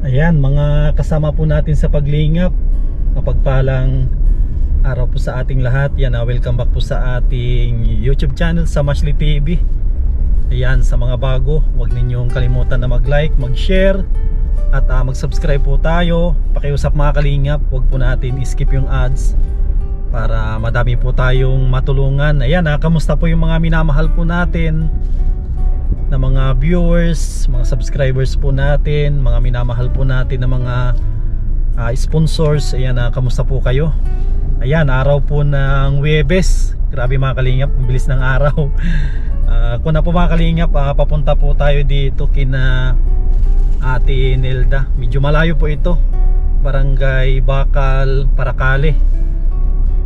Ayan, mga kasama po natin sa paglingap. Mapagpalang araw po sa ating lahat. Yan, welcome back po sa ating YouTube channel sa Mashley TV. Ayan, sa mga bago, huwag ninyong kalimutan na mag-like, mag-share at mag-subscribe po tayo. Pakiusap mga kalingap, huwag po natin skip yung ads para madami po tayong matulungan. Ayan, kamusta po yung mga minamahal po natin na mga viewers, mga subscribers po natin, mga minamahal po natin na mga sponsors. Ayan, kamusta po kayo? Ayan, araw po ng Huwebes. Grabe mga kalingap, ang bilis ng araw. Kung na po mga kalingap, papunta po tayo dito kina Ate Nelda. Medyo malayo po ito, Barangay Bakal, Paracale.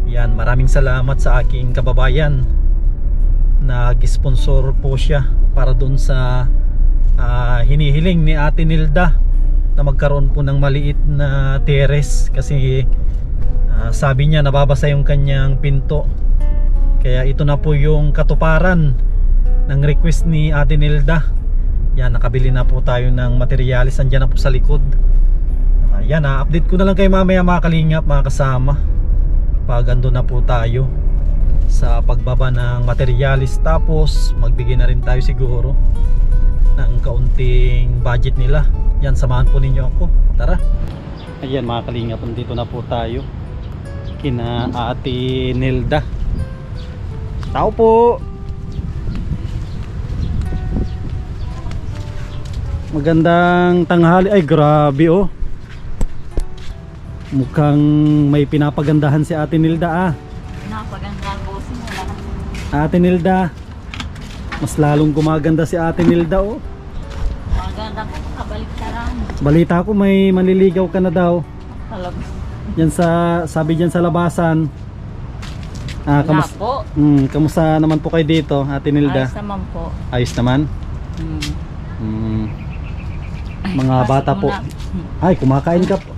Yan, maraming salamat sa aking kababayan. Nag-sponsor po siya para dun sa hinihiling ni Ate Nilda na magkaroon po ng maliit na terrace kasi sabi niya nababasa yung kanyang pinto. Kaya ito na po yung katuparan ng request ni Ate Nilda. Yan, nakabili na po tayo ng materialis. Andyan na po sa likod. Yan, update ko na lang kayo mamaya mga kalingap, mga kasama, pag ando na po tayo sa pagbaba ng materialis. Tapos magbigay na rin tayo siguro ng kaunting budget nila. Yan, samahan po ninyo ako. Tara. Ayan mga kalingap, dito na po tayo kina Ate Nelda. Tao po. Magandang tanghali. Ay grabe oh, mukhang may pinapagandahan si Ate Nilda Pinapagandahan po simula. Ate Nilda, mas lalong gumaganda si Ate Nilda oh. Maganda po, kabalik tarang. Balita ko may manliligaw ka na daw. Talaga. Yan sabi diyan sa labasan. Wala po. Kamusta naman po kayo dito, Ate Nilda? Ayos naman po. Ayos naman? Mga Ay, bata po. Ay, kumakain ka po.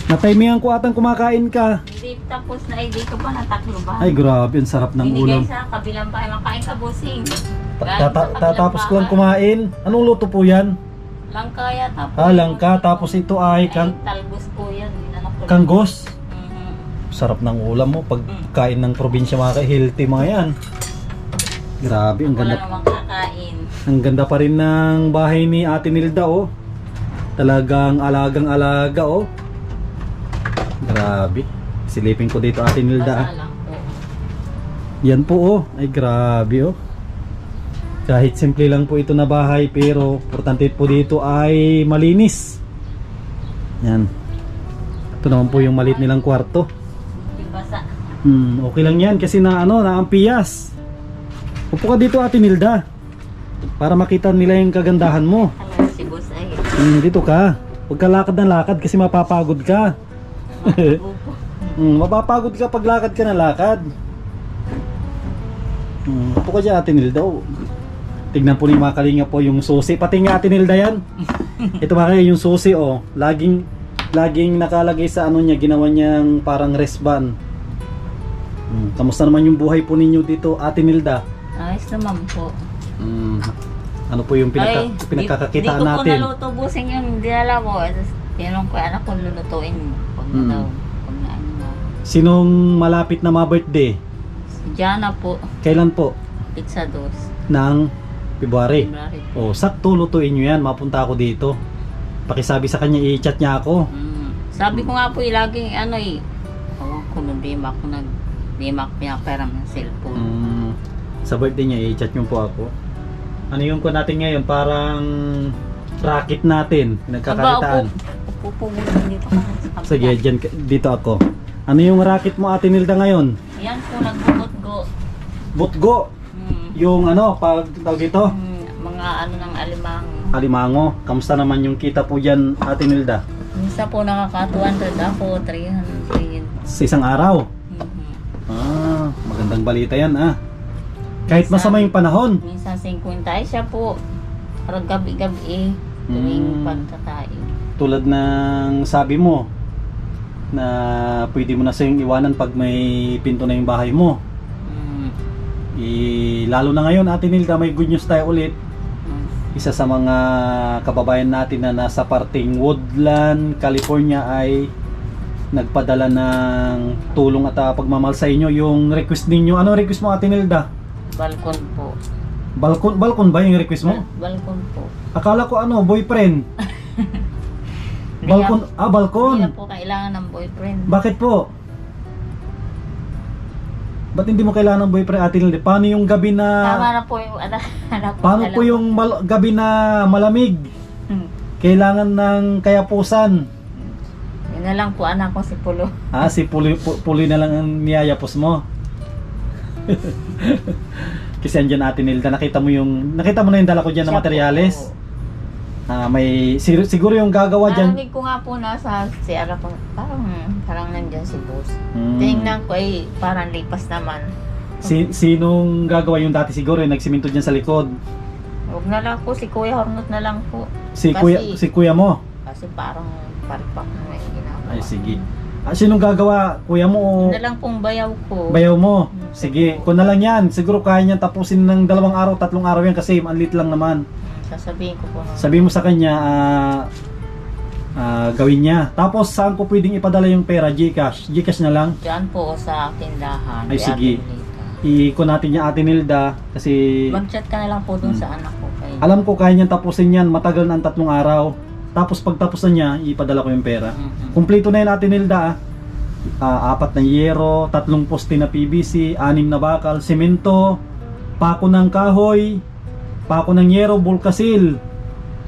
Nataymihan ko atang kumakain ka. Hindi, tapos na hindi ko pa nataklo ba? Ay grabe, ang sarap ng ulam. Binigay sa kabilang bahay, makain ka busing. Tatapos ko lang kumain. Anong luto po yan? Langka yata po. Langka, tapos ito ay talbos po yan. Kanggos. Sarap ng ulam mo pagkain ng probinsya, mga healthy mga yan. Grabe, ang Wala ganda. namang kakain. Ang ganda pa rin ng bahay ni Ate Nilda oh. Talagang alagang-alaga oh. Grabe. Silipin ko dito Ate Nilda. Basta lang po. Yan po oh. Ay grabe oh. Kahit simple lang po ito na bahay, pero importante po dito ay malinis. Yan. Ito naman po yung maliit nilang kwarto. Hindi basa. Okay lang yan kasi na ampiyas. Upo ka dito Ate Nilda para makita nila yung kagandahan mo. Hello, si boss ay. Dito ka. Huwag ka lakad ng lakad kasi mapapagod ka. Mapapagod ka pag lakad ka na lakad. Upo ka dyan Ate Nilda oh. Tignan po ni mga kalinga po yung susi. Pati nga Ate Nilda yan. Ito mga kayo yung susi oh. Laging nakalagay sa ano niya, ginawa niyang parang wristband. Kamusta naman yung buhay po ninyo dito Ate Nilda? Ayos naman po. Ano po yung pinagkakakitaan natin? Di ko naluto busing yung dinala ko. Tinanong ko anak kung lulutuin pag na daw. Pag na ano na. Sinong malapit na ma-birthday? Si Jana po. Kailan po? Pizza dos. Ng February. February. Oh, sakto lutuin nyo yan. Mapunta ako dito. Pakisabi sa kanya, i-chat niya ako. Sabi ko nga po laging ano kung di mak pinaparam ng cellphone. Sa birthday niya, i-chat nyo po ako. Ano yung ko natin ngayon? Parang racket natin. Nagkakalitaan. Upo dito ka. Sige, dito ako. Ano yung racket mo Ate Nilda ngayon? Yan po, nagbubot-go. Butgo. Yung ano, pag tawag dito? Mga ano ng alimango. Alimango. Kamusta naman yung kita po dyan Ate Nilda? Minsan po nakaka 200 ako, 300. Sa isang araw? Magandang balita yan Kahit masama yung panahon. Minsan 50 ay siya po. Parang gabi-gabi tuwing pagkakain. Tulad ng sabi mo na pwede mo na siyang iwanan pag may pinto na yung bahay mo. Lalo na ngayon Ate Nilda, may good news tayo ulit. isa sa mga kababayan natin na nasa parting Woodland, California ay nagpadala ng tulong at pagmamahal sa inyo. Yung request ninyo, ano request mo, Ate Nilda? Balkon po. Balkon ba yung request mo? Balkon po. Akala ko ano, boyfriend. Balkon, Hindi balkon. na po kailangan ng boyfriend. Bakit po? Ba't hindi mo kailangan ng boyfriend, Ate Nilda? Paano yung gabi Tama na... na po yung anak. Paano po yung gabi na malamig? Kailangan ng kayapusan. Yun na lang po anak ko si Pulo. Si Puloy na lang ang niyayapos mo. Kasi andyan, Ate Nilda, nakita mo na yung dala ko dyan na Siya materyales. po. May siguro yung gagawa dyan. Narinig ko nga po nasa CR ako, parang nandyan si boss. Hmm. Tinignan ko parang lipas naman. Sinong gagawa yung dati siguro yung nagsiminto dyan sa likod? Huwag na lang po, si Kuya Hornot na lang po. Si Kasi- kuya mo. Kasi parang paripak na may ginagawa. Ay sige. Sinong gagawa? Kuya mo o Yun na lang pong bayaw ko. bayaw mo? Sige, kung na lang yan, siguro kaya niyan tapusin ng 2 araw, 3 araw yan kasi ang liit lang naman. Sasabihin ko po. Sabihin mo sa kanya, gawin niya. Tapos saan ko pwedeng ipadala yung pera? Gcash? Gcash na lang? Diyan po sa tindahan. Ay, kay sige. Ate Lita. I-ko natin yung Ate Nilda kasi Mag-chat ka na lang po dun sa anak ko. Kay... alam ko kaya niyang tapusin yan, matagal na ang 3 araw. Tapos pagtapos na niya, ipadala ko yung pera. Mhm. Kumpleto na yun, Ate Nilda. 4 na yero, 3 poste na PVC, 6 na bakal, semento, pako ng kahoy, pako ng yero, bulkasil.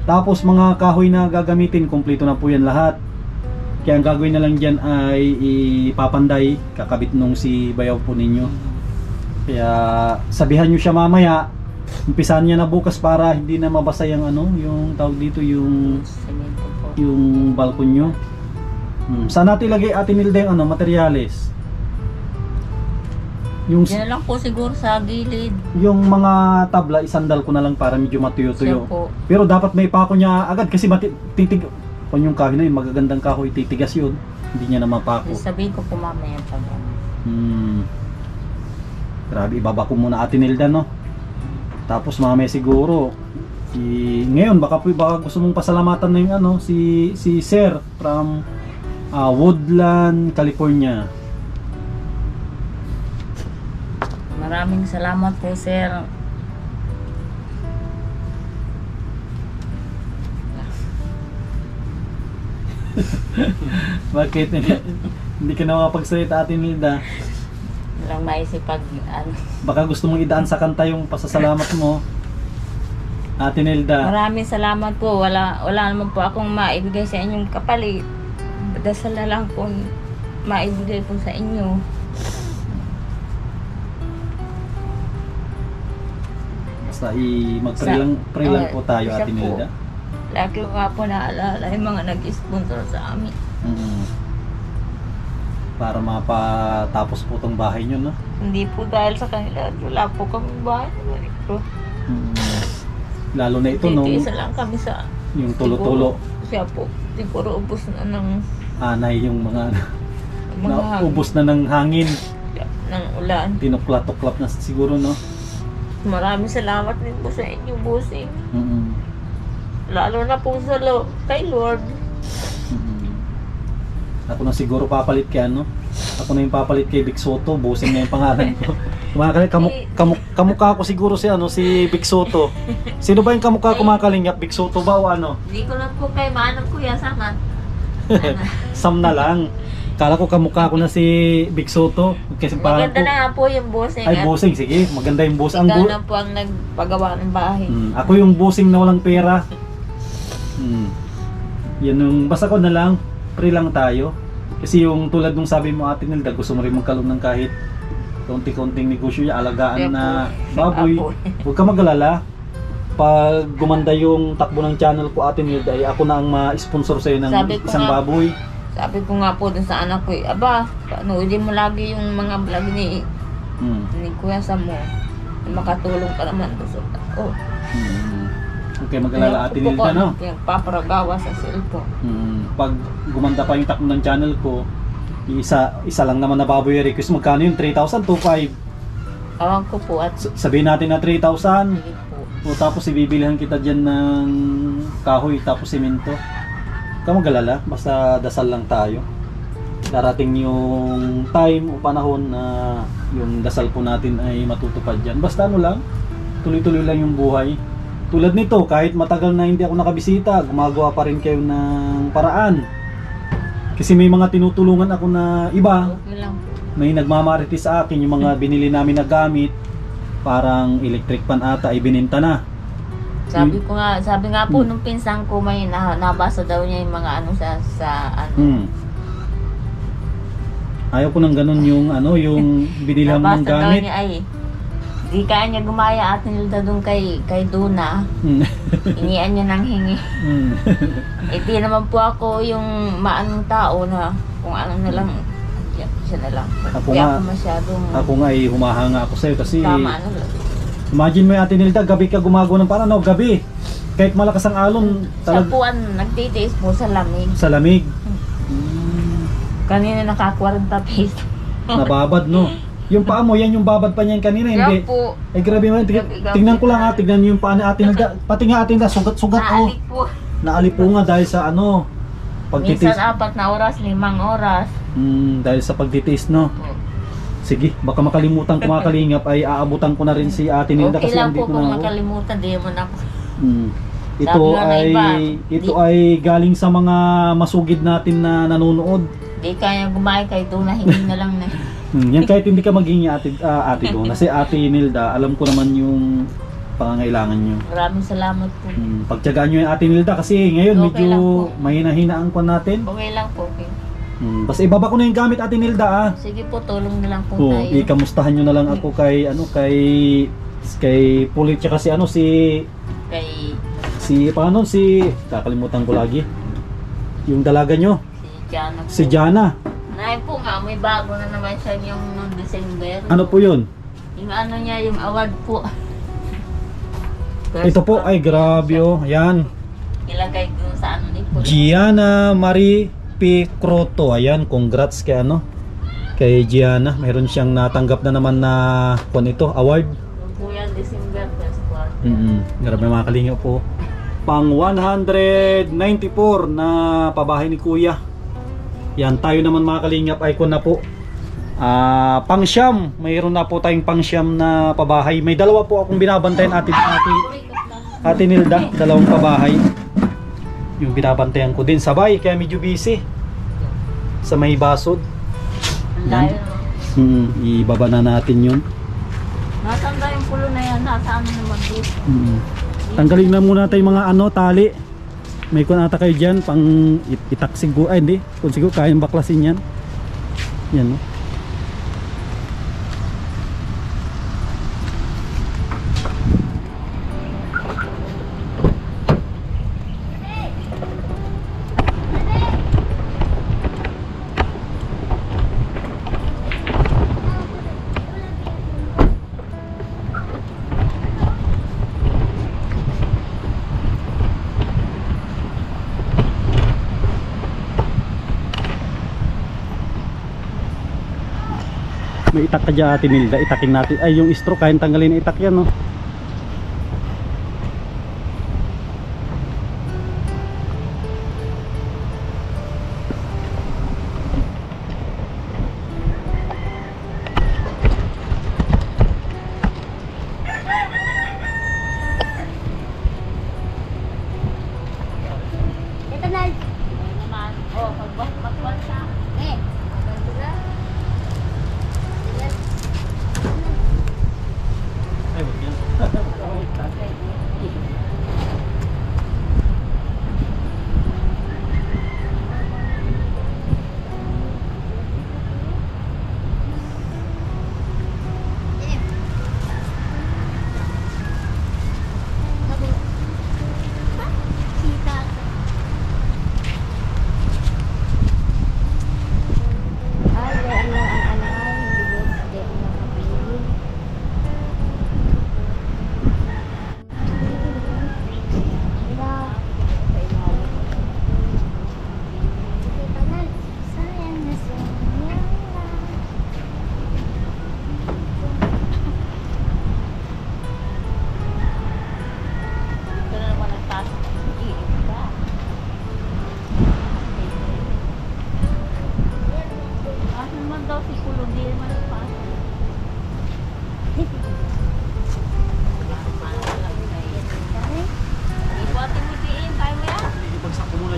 Tapos mga kahoy na gagamitin, kumpleto na po yan lahat. Kaya ang gagawin na lang dyan ay ipapanday, kakabit nung si bayaw po ninyo. Kaya sabihan nyo siya mamaya, umpisahan niya na bukas para hindi na mabasa yung yung tawag dito, yung Semento po. balkon nyo. Saan natin ilagay, Ate Nilda, yung materyales? Yung Diyan na lang po siguro sa gilid. yung mga tabla, isandal ko na lang para medyo Siya matuyo-tuyo. po. Pero dapat may pako niya agad kasi titig kung yung kahoy na yun, magagandang kahoy, titigas yun. Hindi niya na mapako. Sabihin ko po mamaya pag Grabe, ibaba ko muna, Ate Nilda, no? Tapos mamaya siguro ngayon baka gusto mong pasalamatan na yung si Sir from Woodland, California. Maraming salamat po, sir. Bakit hindi ka na makapagsalita, Ate Nilda? Walang maisip pag Baka gusto mong idaan sa kanta yung pasasalamat mo, Ate Nilda. Maraming salamat po. Wala naman po akong maibigay sa inyong kapalit. Dasal na lang po maibigay po sa inyo. Basta mag-pray lang po tayo, Siya Ate po. Nilda. Lagi ko nga po naalala yung mga nag-sponsor sa amin. Para mapatapos po tong bahay nyo, no? Hindi po dahil sa kanila. Wala po kami bahay. Ito. Lalo na ito, no? Isa lang kami sa Yung tulo-tulo. siya po. Siguro ubos na ng Anay yung mga mga ubos na ng hangin. ng ulan. Tinuklat-tuklap na siguro, no? Maraming salamat din po sa inyo, bossing. Lalo na po sa kay Lord. Ako na siguro papalit kay Ako na yung papalit kay Vic Soto. Bossing na yung pangalan ko. Kamukha ko siguro si Vic Soto. Sino ba yung kamukha kumakalingap? Vic Soto ba o ano? Hindi ko na po kay manang kuya samat. Sam na lang. Kala ko kamukha ko na si Vic Soto. Kasi parang Maganda na nga po yung bossing. ay, bossing, sige. Maganda yung boss. Ikaw na po ang nagpagawa ng bahay. Ako yung bossing na walang pera. Yan yung, basta ko na lang, pray lang tayo. Kasi yung tulad nung sabi mo, Ate Nilda, gusto mo rin magkaroon ng kahit konti-konting negosyo, alagaan na baboy. Huwag ka mag-alala. Pag gumanda yung takbo ng channel ko, Ate Nilda, ay ako na ang ma-sponsor sa'yo ng isang baboy. Sabi ko nga po dun sa anak ko, aba, panoodin mo lagi yung mga vlog ni Kuya Samo. Makatulong ka naman doon sa tao. Okay, mag-alala, Ate Nilda, no? Paparagawa sa cellphone. Pag gumanda pa yung takbo ng channel ko, isa lang naman na baboy request. Magkano yung 3,000? 2,500. Awan ko po at Sabihin natin na 3,000. sige po. O tapos ibibilihan kita dyan ng kahoy tapos simento. Huwag ka mag-alala, basta dasal lang tayo. Darating yung time o panahon na yung dasal po natin ay matutupad dyan. Basta ano lang, tuloy-tuloy lang yung buhay. Tulad nito, kahit matagal na hindi ako nakabisita, gumagawa pa rin kayo ng paraan. Kasi may mga tinutulungan ako na iba, Okay lang po. may nagmamarites sa akin, yung mga binili namin na gamit, parang electric pan ata, ibininta na. Sabi nga po nung pinsan ko, may nabasa daw niya yung mga ano sa ano. Ayaw ko ng ganun yung ano, yung binilhan mo ng Nabasa daw gamit. niya ay di kaya niya gumaya at nilda doon kay Duna. Inian niya ng hingi. Di naman po ako yung maanong tao na kung ano na lang, siya na lang. Ako Kaya nga- ako masyadong Ako nga ay humahanga ako sa'yo kasi tama ano lang. imagine mo yung Ate Nilda, gabi ka gumagawa ng paraan, no? Gabi. Kahit malakas ang alon, Sa talag puwan, nagtitiis po sa lamig. sa lamig. Kanina naka-40 pesos. Nababad, no? Yung paa mo, yan yung babad pa niyan kanina, hindi? Kaya po, Eh grabe mo, tingnan ko lang ha, tignan niyo yung paa ni Ate Nilda. Pati nga Ate Nilda, sugat-sugat oh. naalik po. Naalipo nga dahil sa ano, pagtitiis. Minsan 4 na oras, 5 oras. Dahil sa pagtitiis, no? Po. Sige, baka makalimutan ko mga kalingap ay aabutan ko na rin si Ate Nilda Okay kasi lang po andito kung na ako. makalimutan, di mo na po. Ito Sabi nga ng ay iba, ay galing sa mga masugid natin na nanonood. Di kaya gumaya kay Duna, hindi na lang na. Yan kahit hindi ka maging ate do. Kasi Ate Nilda, alam ko naman yung pangangailangan nyo. Maraming salamat po. Pagtiyagaan nyo yung Ate Nilda kasi ngayon Okay medyo lang po. mahina-hina ang kwan natin. Okay lang po. Okay. Basta ibaba ko na yung gamit Ate Nilda ah. Sige po, tulong na lang po So, tayo. ikamustahan nyo na lang ako kay kay Pulit tsaka si Kay kakalimutan ko lagi. Yung dalaga nyo, Jana po. si Jana. Nay po nga, may bago na naman siya yung noong December. Ano po yun? Yung ano niya, yung award po. Ito po ay grabe oh. Ayan. Ilagay dun sa ano ni po. Gianna Marie P. Croto. Ayan, congrats kay Gianna. Mayroon siyang natanggap na naman na award. Yung po yan, December, first quarter. Grabe mga kalingap po. Pang 194 na pabahay ni Kuya. Yan, tayo naman mga kalingap ay na po. Pang siyam. Mayroon na po tayong pang siyam na pabahay. May dalawa po akong binabantayan Ate Nilda. Dalawang pabahay. Yung binabantayan ko din sabay. Kaya medyo busy. Sa may basod. Ang layo naman. Ibaba na natin yun. Natanda yung pulo na yan, nasa ano naman dito. Tanggalin na muna tayo mga tali. May kunata kayo dyan pang itaksig ko. Ay hindi, kung siguro kayang baklasin yan. Yan no. May itak ka dyan Ate Nilda, itakin natin. Ay yung straw, kayang tanggalin na itak yan no. Ito na. Naman. Oh, magbas ka. Ganito na. Ay, wag yan.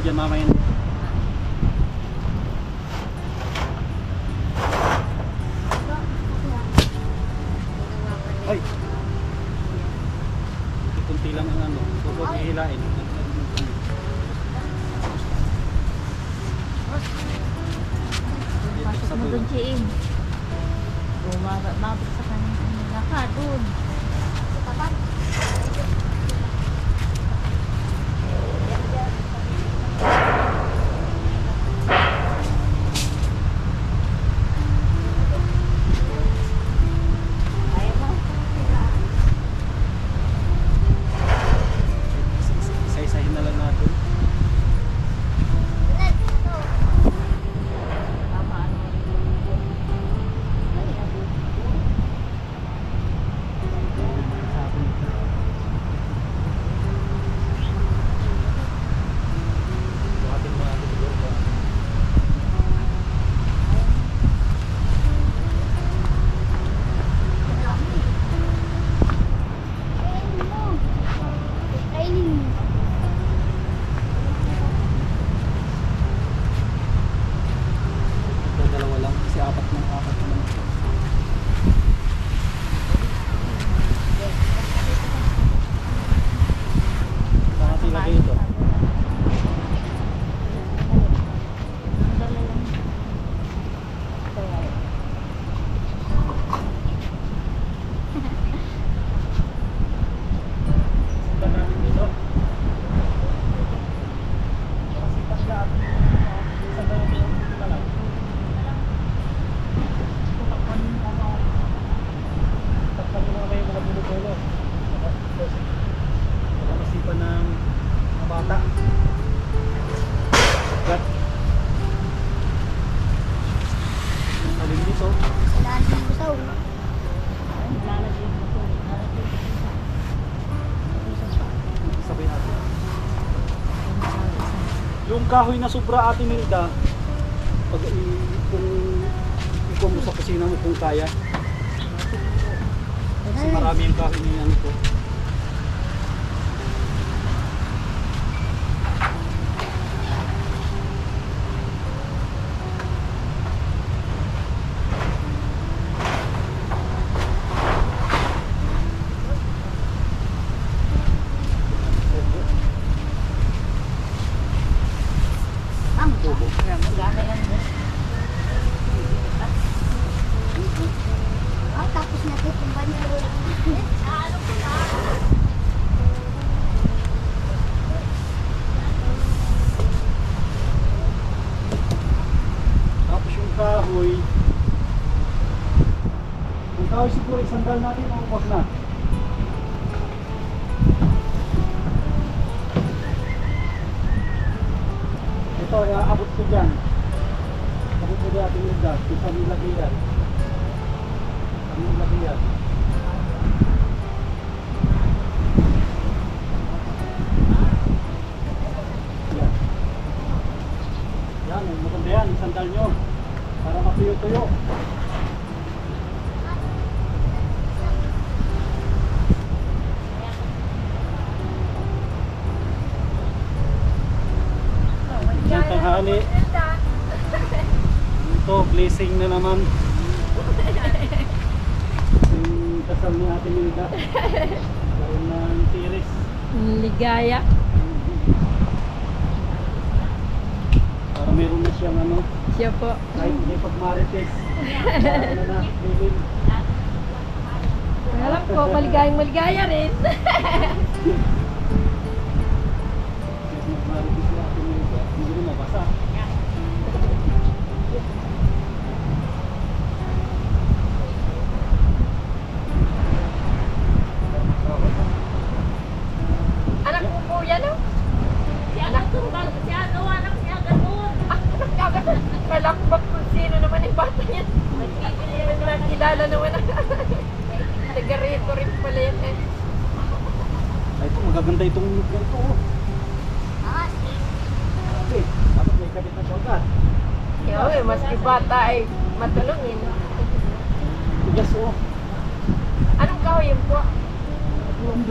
dyan mamaya. Ay! Kunti lang ang ano. Huwag hihilain. Pasok mo dun, Chiim. Mabot sa kanyang naka dun. Isa-isahin na lang natin. Dalawa lang kasi apat naman. Saan natin ilagay ito? Saan natin dito? Nakasipan ng mga bata. Gat. Alin dito? Sabay natin. Yung kahoy na sobra Ate Milda, pag kung ikaw mo sa kusina mo kung kaya. Kasi marami yung kahoy na yan ito. Tapos na po kung ba niya Tapos yung kahoy siguro isandal natin o wag na. Ito, abot ko dyan. Abot ko dyan ating lugar. Kung saan nilagay yan. Saan nilagay yan. Yan. Yan, maganda yan. Isandal nyo. Para matuyo-tuyo. Yan tanghali. Ito, blessing na naman. Yung kasal ni Ate Milda. Karoon ng tiris. Ligaya. Para meron na siyang ano, Siya po. kahit hindi pagmarites. Ano na, bilin. Alam ko, maligayang-maligaya rin. Pagmarites ni Ate Milda, hindi rin mabasa. Anak ko po yan, no? Si anak ko, si anak siya ganun. Anak siya ganun. Kalakbak kung sino naman yung bata yan. Kilala naman. Taga-rito rin pala yan eh. Ay, ito, magaganda itong lugar ito. Oh. Okay, dapat may kabit na siyang Yo, maski bata ay matulungin. tigas oh. Anong kahoy yun po? Ang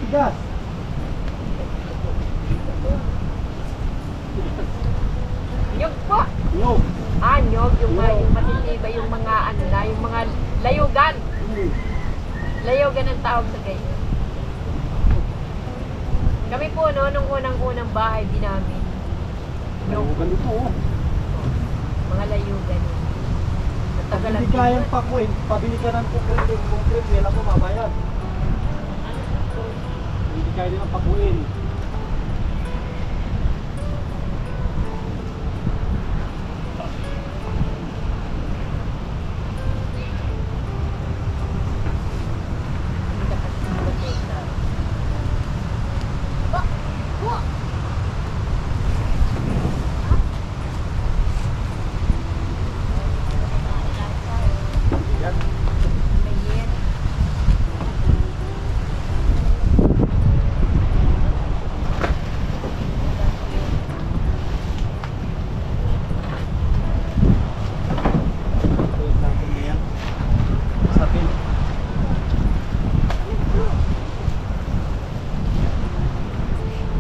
tigas. Nyog po. Nyog. Nyog, yung matitiba, yung mga ano na, yung mga layugan. Layugan ang tawag sa ganyan. Kami po, no, nung unang-unang bahay din namin. Nyog. Ganito oh. Mga layugan. Pag hindi kayang pakuin, pabili ka ng concrete, nila ko mabayad. Hindi kaya nilang pakuin.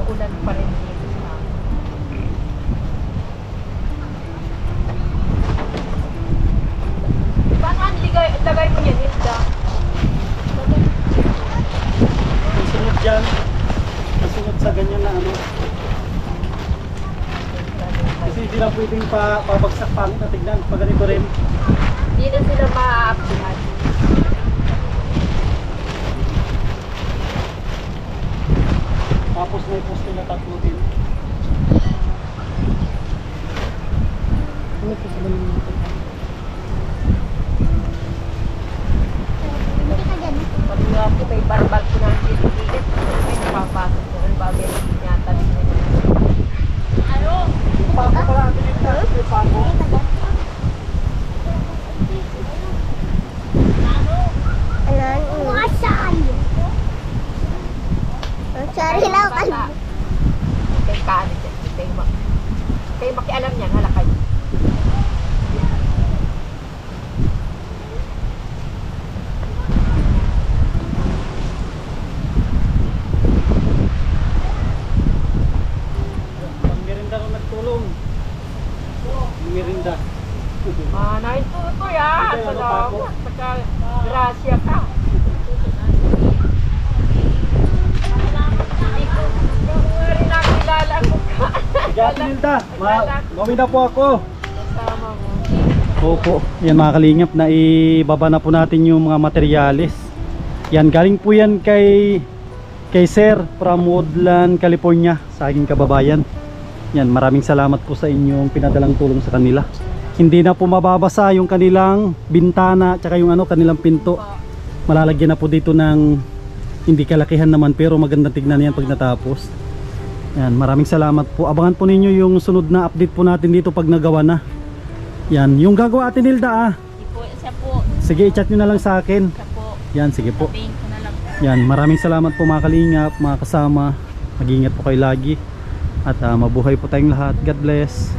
Ulan pa rin dito sa amin. Paano ang lagay mo yan, Hilda? Sunod dyan, nasunod sa ganyan na ano. Kasi hindi na pwedeng pabagsak pangit na tignan. Pag ganito rin. Hindi na sila maaapsihan. Tapos may poste na tatlo din. Hindi ka dyan. Pag nga po may barbal ko na ang dililit, may napapasok ko. Ang bagay na tinatalig na niya. Yung pako pala natin yung taas. Yung pako. Masal. Sorry lang. Bata. Kay kaano dyan. Kay makialam niyan, halakay. Pag merinda rin nagtulong. Merinda. Naintuto yan. Ito, ano, pako? Salamat. Saka, grasya ka. Hindi ko rin nakilala ang mukha. Gati Nilda, gawin na po ako. Kasama mo. Opo, yan mga kalingap, na ibaba na po natin yung mga materyales. Yan, galing po yan kay Sir from Woodland, California, sa aking kababayan. Yan, maraming salamat po sa inyong pinadalang tulong sa kanila. Hindi na po mababasa yung kanilang bintana, tsaka yung kanilang pinto. Malalagyan na po dito ng hindi kalakihan naman, pero maganda tignan yan pag natapos. Yan, maraming salamat po. Abangan po ninyo yung sunod na update po natin dito pag nagawa na. Yan, yung gagawa Ate Nilda Hindi po, siya po. Sige, i-chat nyo na lang sa akin. Siya po. Yan, sige po. Sabihin ko na lang. Yan, maraming salamat po mga kalingap, mga kasama. Mag-ingat po kayo lagi. At mabuhay po tayong lahat. God bless.